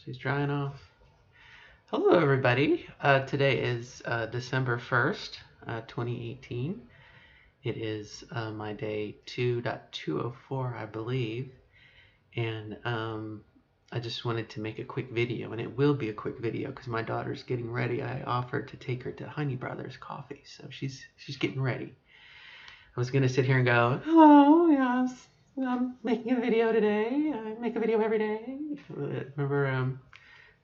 She's drying off. Hello, everybody. Today is December 1st, 2018. It is my day 2.204, I believe. And I just wanted to make a quick video, and it will be a quick video because my daughter's getting ready. I offered to take her to Honey Brothers Coffee, so she's getting ready. I was going to sit here and go, oh, yes, I'm making a video today. I make a video every day. Remember,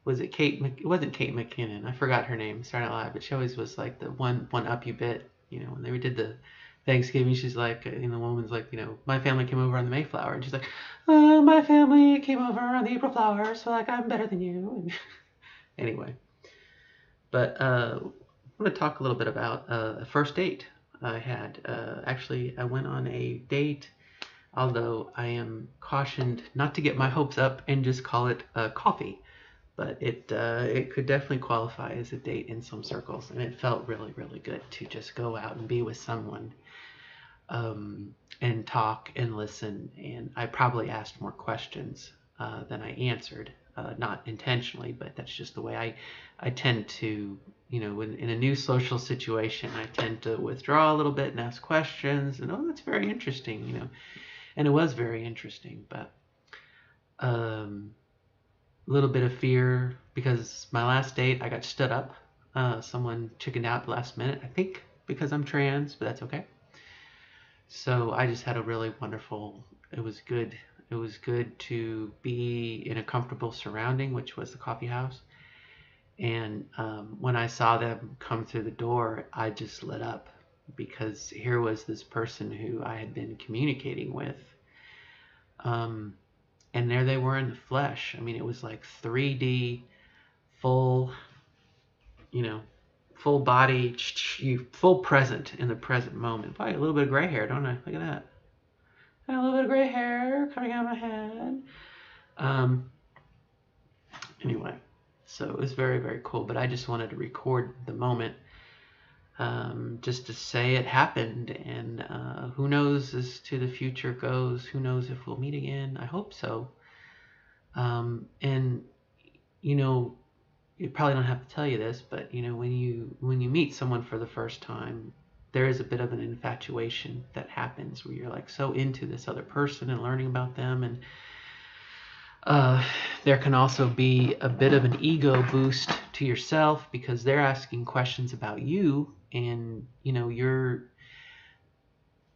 was it Kate? It wasn't Kate McKinnon. I forgot her name. Sorry out loud, but she always was like the one up you bit. When they did the Thanksgiving, she's like, the woman's like, my family came over on the Mayflower, and she's like, my family came over on the April flower, so like I'm better than you. And anyway, but I want to talk a little bit about a first date I had. Actually, I went on a date. Although I am cautioned not to get my hopes up and just call it coffee. But it could definitely qualify as a date in some circles, and it felt really, really good to just go out and be with someone, and talk and listen. And I probably asked more questions than I answered, not intentionally, but that's just the way I tend to, in a new social situation, I tend to withdraw a little bit and ask questions, and that's very interesting, and it was very interesting, but little bit of fear because my last date I got stood up. Someone chickened out the last minute, I think because I'm trans, but that's okay. So I just had a really wonderful, it was good. It was good to be in a comfortable surrounding, which was the coffee house. And when I saw them come through the door, I just lit up because here was this person who I had been communicating with. And there they were in the flesh. I mean, it was like 3D, full, full body, full present in the present moment. Probably a little bit of gray hair, don't I? Look at that. I got a little bit of gray hair coming out of my head. Anyway, so it was very, very cool. But I just wanted to record the moment, just to say it happened. And who knows as to the future goes? Who knows if we'll meet again? I hope so. And you probably don't have to tell you this, but when you meet someone for the first time, there is a bit of an infatuation that happens where you're like so into this other person and learning about them, and there can also be a bit of an ego boost to yourself because they're asking questions about you, and you're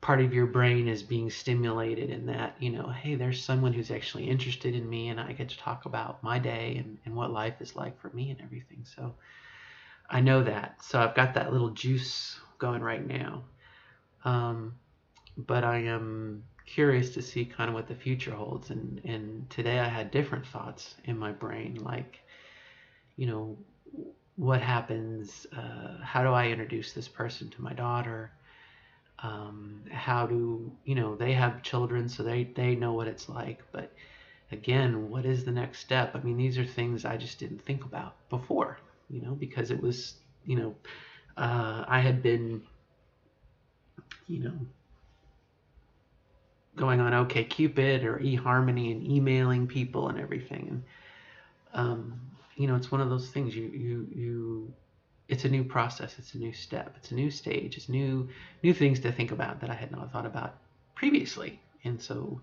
part of your brain is being stimulated in that, hey, there's someone who's actually interested in me, and I get to talk about my day and what life is like for me and everything. So I know that. So I've got that little juice going right now. But I am curious to see kind of what the future holds. And today I had different thoughts in my brain, like, what happens? How do I introduce this person to my daughter? How do they have children, so they know what it's like, but again, what is the next step? I mean, these are things I just didn't think about before, because it was, I had been, going on OkCupid or eHarmony and emailing people and everything, and it's one of those things you it's a new process, it's a new step, it's a new stage, it's new things to think about that I had not thought about previously. And so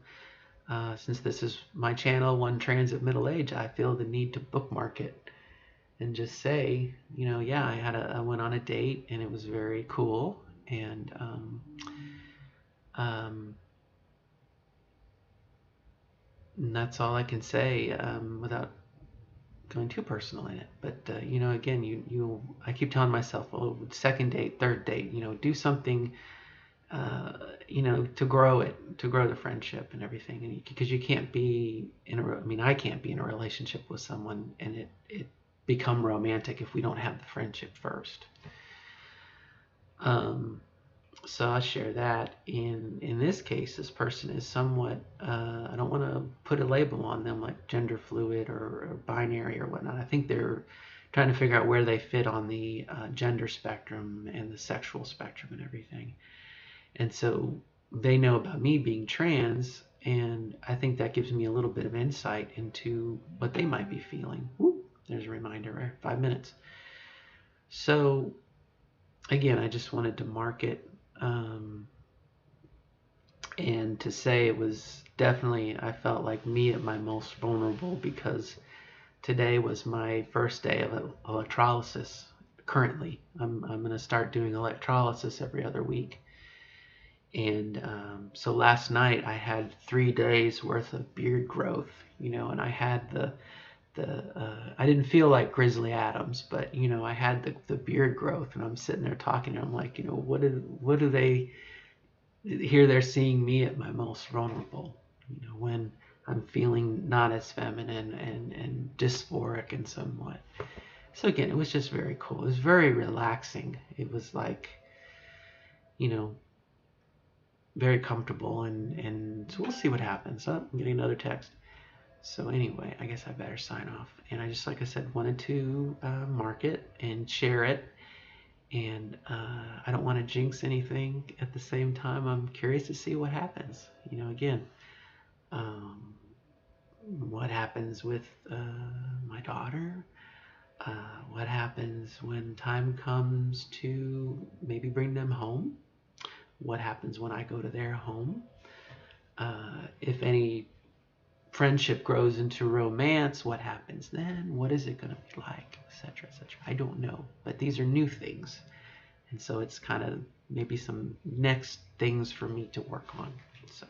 since this is my channel, One Trans at Middle Age, I feel the need to bookmark it and just say, yeah, I went on a date and it was very cool, and that's all I can say without going too personal in it. But again, I keep telling myself, oh, second date, third date, do something, to grow the friendship and everything. And because you can't be I can't be in a relationship with someone and it become romantic if we don't have the friendship first. So I'll share that. In this case, this person is somewhat, I don't want to put a label on them like gender fluid or binary or whatnot. I think they're trying to figure out where they fit on the gender spectrum and the sexual spectrum and everything. And so they know about me being trans, And I think that gives me a little bit of insight into what they might be feeling. Woo, there's a reminder, right? 5 minutes. So again, I just wanted to mark it, and to say it was definitely, I felt like me at my most vulnerable, because today was my first day of electrolysis. Currently, I'm going to start doing electrolysis every other week. And so last night I had 3 days worth of beard growth, and I had the I didn't feel like Grizzly Adams, but I had the beard growth, and I'm sitting there talking, and I'm like, what do they here? They're seeing me at my most vulnerable, when I'm feeling not as feminine and dysphoric and somewhat. So again, it was just very cool. It was very relaxing. It was like, you know, very comfortable, and so we'll see what happens. Oh, I'm getting another text. So anyway, I guess I better sign off. And I just, like I said, wanted to mark it and share it. And I don't want to jinx anything. At the same time, I'm curious to see what happens. Again, um, what happens with my daughter? What happens when time comes to maybe bring them home? What happens when I go to their home? If any friendship grows into romance, what happens then? What is it going to be like, etc., etc.? I don't know, but these are new things, and so it's kind of maybe some next things for me to work on. So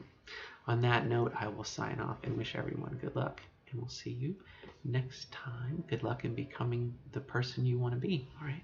on that note, I will sign off and wish everyone good luck, and we'll see you next time. Good luck in becoming the person you want to be. All right.